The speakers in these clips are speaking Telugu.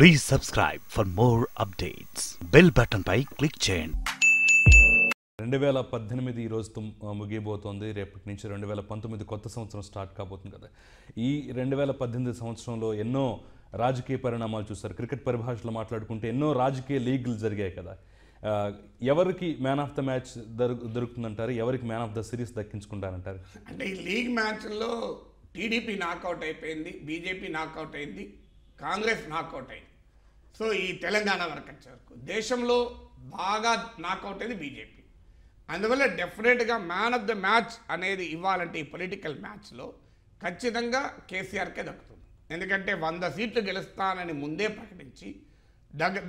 Please subscribe for more updates. Bell button pi click చేయండి. 2018 ఈ రోజుతో ముగియబోతోంది. రేపటి నుంచి 2019 కొత్త సంవత్సరం స్టార్ట్ కాబోతుంది కదా. ఈ 2018 సంవత్సరంలో ఎన్నో రాజకీయ పరిణామాలు చూస్తారు. క్రికెట్ పరిభాషలో మాట్లాడుకుంటే ఎన్నో రాజకీయ లీగ్లు జరిగాయి కదా. ఎవరికి మ్యాన్ ఆఫ్ ద మ్యాచ్ దొరుకుతుందంటారు? ఎవరికి మ్యాన్ ఆఫ్ ద సిరీస్ దక్కించుకుంటారంటారు? అంటే ఈ లీగ్ మ్యాచ్ల్లో టీడీపీ నాకౌట్ అయిపోయింది, బీజేపీ నాకౌట్ అయింది, కాంగ్రెస్ నాకౌట్ అయింది. సో ఈ తెలంగాణ వరకు వచ్చేవరకు దేశంలో బాగా నాకౌట్ అయింది బీజేపీ. అందువల్ల డెఫినెట్గా మ్యాన్ ఆఫ్ ద మ్యాచ్ అనేది ఇవ్వాలంటే ఈ పొలిటికల్ మ్యాచ్లో ఖచ్చితంగా కేసీఆర్కే దక్కుతుంది. ఎందుకంటే 100 సీట్లు గెలుస్తానని ముందే ప్రకటించి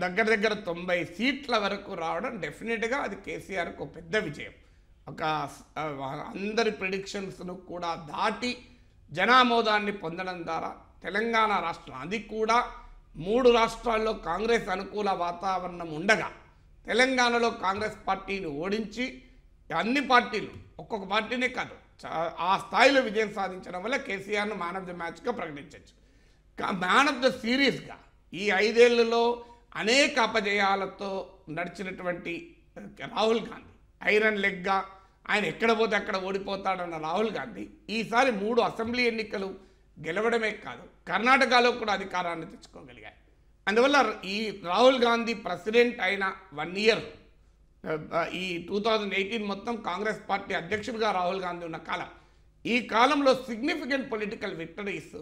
దగ్గర 90 సీట్ల వరకు రావడం డెఫినెట్గా అది కేసీఆర్కు పెద్ద విజయం. ఒక అందరి ప్రిడిక్షన్స్ను కూడా దాటి జనామోదాన్ని పొందడం ద్వారా తెలంగాణ రాష్ట్రం, అది కూడా 3 రాష్ట్రాల్లో కాంగ్రెస్ అనుకూల వాతావరణం ఉండగా తెలంగాణలో కాంగ్రెస్ పార్టీని ఓడించి అన్ని పార్టీలు, ఒక్కొక్క పార్టీనే కాదు, ఆ స్థాయిలో విజయం సాధించడం వల్ల కేసీఆర్ను మ్యాన్ ఆఫ్ ద మ్యాచ్గా ప్రకటించవచ్చు. మ్యాన్ ఆఫ్ ద సిరీస్గా ఈ 5 ఏళ్లలో అనేక అపజయాలతో నడిచినటువంటి రాహుల్ గాంధీ, ఐరన్ లెగ్గా ఆయన ఎక్కడ పోతే అక్కడ ఓడిపోతాడన్న రాహుల్ గాంధీ ఈసారి 3 అసెంబ్లీ ఎన్నికలు గెలవడమే కాదు, కర్ణాటకలో కూడా అధికారాన్ని తెచ్చుకోగలిగాయి. అందువల్ల ఈ రాహుల్ గాంధీ ప్రెసిడెంట్ అయిన 1 ఇయర్, ఈ 2018 మొత్తం కాంగ్రెస్ పార్టీ అధ్యక్షుడిగా రాహుల్ గాంధీ ఉన్న కాలం, ఈ కాలంలో significant political victories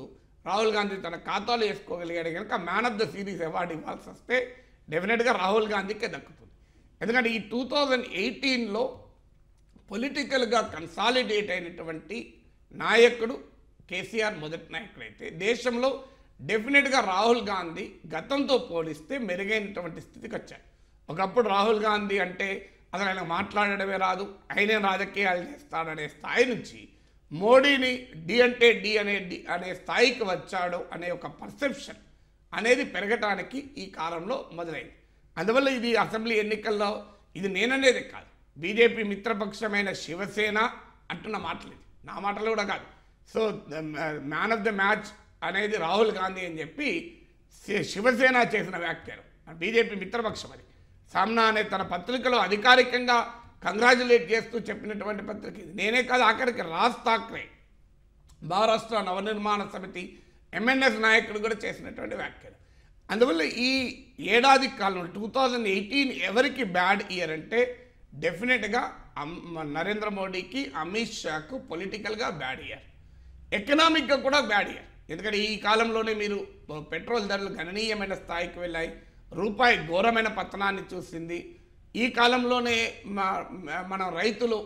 Rahul Gandhi తన ఖాతాలో వేసుకోగలిగాడు. కనుక man of the series award ఇవ్వాల్సి వస్తే డెఫినెట్గా రాహుల్ గాంధీకే దక్కుతుంది. ఎందుకంటే ఈ 2018లో పొలిటికల్గా కన్సాలిడేట్ అయినటువంటి నాయకుడు కేసీఆర్ మొదటి నాయకుడైతే దేశంలో డెఫినెట్గా రాహుల్ గాంధీ గతంతో పోలిస్తే మెరుగైనటువంటి స్థితికి వచ్చారు. ఒకప్పుడు రాహుల్ గాంధీ అంటే అసలు ఆయన మాట్లాడడమే రాదు, ఆయనే రాజకీయాలు చేస్తాడనే స్థాయి నుంచి మోడీని డి అంటే డి అనే స్థాయికి వచ్చాడు అనే ఒక పర్సెప్షన్ అనేది పెరగటానికి ఈ కాలంలో మొదలైంది. అందువల్ల ఇది అసెంబ్లీ ఎన్నికల్లో ఇది నేననేది కాదు, బీజేపీ మిత్రపక్షమైన శివసేన అంటున్న మాటలు, ఇది నా మాటలు కూడా కాదు. So man of the match అనేది రాహుల్ గాంధీ అని చెప్పి శివసేన చేసిన వ్యాఖ్యలు, బీజేపీ మిత్రపక్షం అది. సామ్నా అనే తన పత్రికలో అధికారికంగా కంగ్రాచులేట్ చేస్తూ చెప్పినటువంటి పత్రిక ఇది. నేనే కాదు, ఆఖరికి రాజ్ ఠాక్రే, మహారాష్ట్ర నవనిర్మాణ సమితి ఎంఎన్ఎస్ నాయకుడు కూడా చేసినటువంటి వ్యాఖ్యలు. అందువల్ల ఈ ఏడాది కాలంలో 2018 ఎవరికి బ్యాడ్ ఇయర్ అంటే డెఫినెట్గా నరేంద్ర మోడీకి, అమిత్ షాకు పొలిటికల్గా బ్యాడ్ ఇయర్, ఎకనామిక్గా కూడా బ్యాడ్ ఇయర్. ఎందుకంటే ఈ కాలంలోనే మీరు పెట్రోల్ ధరలు గణనీయమైన స్థాయికి వెళ్ళాయి, రూపాయి ఘోరమైన పతనాన్ని చూసింది. ఈ కాలంలోనే మన రైతులు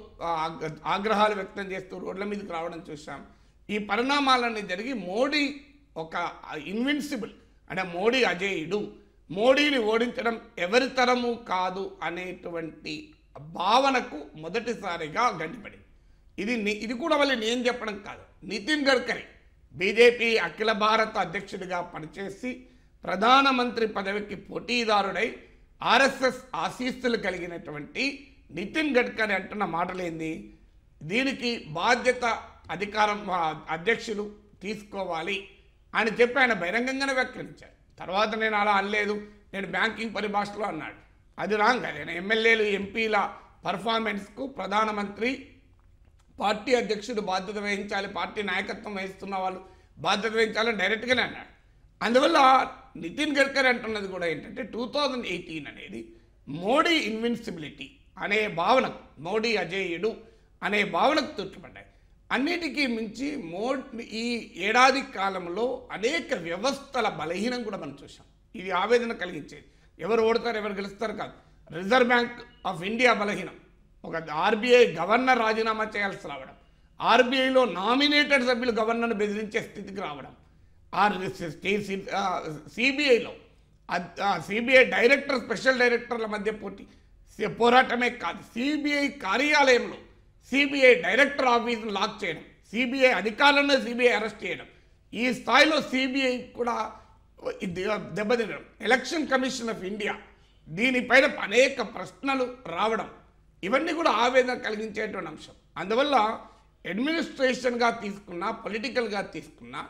ఆగ్రహాలు వ్యక్తం చేస్తూ రోడ్ల మీదకి రావడం చూసాం. ఈ పరిణామాలన్నీ జరిగి మోడీ ఒక ఇన్విన్సిబుల్, అంటే మోడీ అజేయుడు, మోడీని ఓడించడం ఎవరి తరము కాదు అనేటువంటి భావనకు మొదటిసారిగా గండిపడింది. ఇది కూడా మళ్ళీ నేను చెప్పడం కాదు, నితిన్ గడ్కరీ బీజేపీ అఖిల భారత అధ్యక్షుడిగా పనిచేసి ప్రధానమంత్రి పదవికి పోటీదారుడై ఆర్ఎస్ఎస్ ఆశీస్సులు కలిగినటువంటి నితిన్ గడ్కరీ అంటున్న మాటలేంది, దీనికి బాధ్యత అధికారం అధ్యక్షులు తీసుకోవాలి అని చెప్పి ఆయన బహిరంగంగానే వ్యాఖ్యానించారు. తర్వాత నేను అలా అనలేదు, నేను బ్యాంకింగ్ పరిభాషలో అన్నాడు, అది రాంగ్. ఆయన ఎమ్మెల్యేలు ఎంపీల పర్ఫార్మెన్స్కు ప్రధానమంత్రి, పార్టీ అధ్యక్షుడు బాధ్యత వహించాలి, పార్టీ నాయకత్వం వహిస్తున్న వాళ్ళు బాధ్యత వహించాలని డైరెక్ట్గానే అన్నాడు. అందువల్ల నితిన్ గడ్కరీ అంటున్నది కూడా ఏంటంటే 2018 అనేది మోడీ ఇన్విన్సిబిలిటీ అనే భావనకు, మోడీ అజేయుడు అనే భావనకు తొట్టుపడ్డాయి. అన్నిటికీ మించి ఈ ఏడాది కాలంలో అనేక వ్యవస్థల బలహీనం కూడా మనం చూసాం. ఇది ఆవేదన కలిగించేది. ఎవరు ఓడతారు, ఎవరు గెలుస్తారు కాదు. రిజర్వ్ బ్యాంక్ ఆఫ్ ఇండియా బలహీనం, ఒక ఆర్బీఐ గవర్నర్ రాజీనామా చేయాల్సి రావడం, ఆర్బీఐలో నామినేటెడ్ సభ్యులు గవర్నర్ను బెదిరించే స్థితికి రావడం, సిబిఐలో సిబిఐ డైరెక్టర్, స్పెషల్ డైరెక్టర్ల మధ్య పోరాటమే కాదు, సిబిఐ కార్యాలయంలో సిబిఐ డైరెక్టర్ ఆఫీసును లాక్ చేయడం, సిబిఐ అధికారులను సిబిఐ అరెస్ట్ చేయడం, ఈ స్థాయిలో సిబిఐ కూడా దెబ్బతినడం, ఎలక్షన్ కమిషన్ ఆఫ్ ఇండియా దీనిపైన అనేక ప్రశ్నలు రావడం, ఇవన్నీ కూడా ఆవేదన కలిగించేటువంటి అంశం. అందువల్ల అడ్మినిస్ట్రేషన్గా తీసుకున్నా, పొలిటికల్గా తీసుకున్నా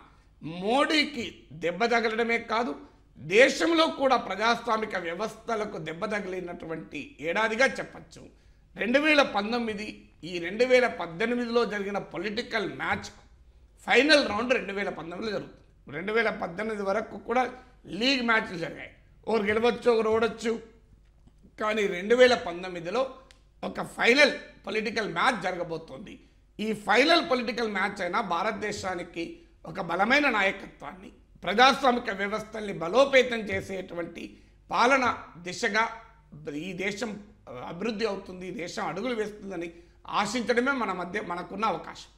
మోడీకి దెబ్బ తగలడమే కాదు, దేశంలో కూడా ప్రజాస్వామిక వ్యవస్థలకు దెబ్బ తగిలినటువంటి ఏడాదిగా చెప్పచ్చు. 2019 ఈ 2018లో జరిగిన పొలిటికల్ మ్యాచ్ ఫైనల్ రౌండ్ 2019లో జరుగుతుంది. 2018 వరకు కూడా లీగ్ మ్యాచ్లు జరిగాయి, ఒకరు గెలవచ్చు ఒకరు ఓడొచ్చు. కానీ 2019లో ఒక ఫైనల్ పొలిటికల్ మ్యాచ్ జరగబోతోంది. ఈ ఫైనల్ పొలిటికల్ మ్యాచ్ అయినా భారతదేశానికి ఒక బలమైన నాయకత్వాన్ని, ప్రజాస్వామిక వ్యవస్థల్ని బలోపేతం చేసేటువంటి పాలన దిశగా ఈ దేశం అభివృద్ధి అవుతుంది, ఈ దేశం అడుగులు వేస్తుందని ఆశించడమే మనకున్న అవకాశం.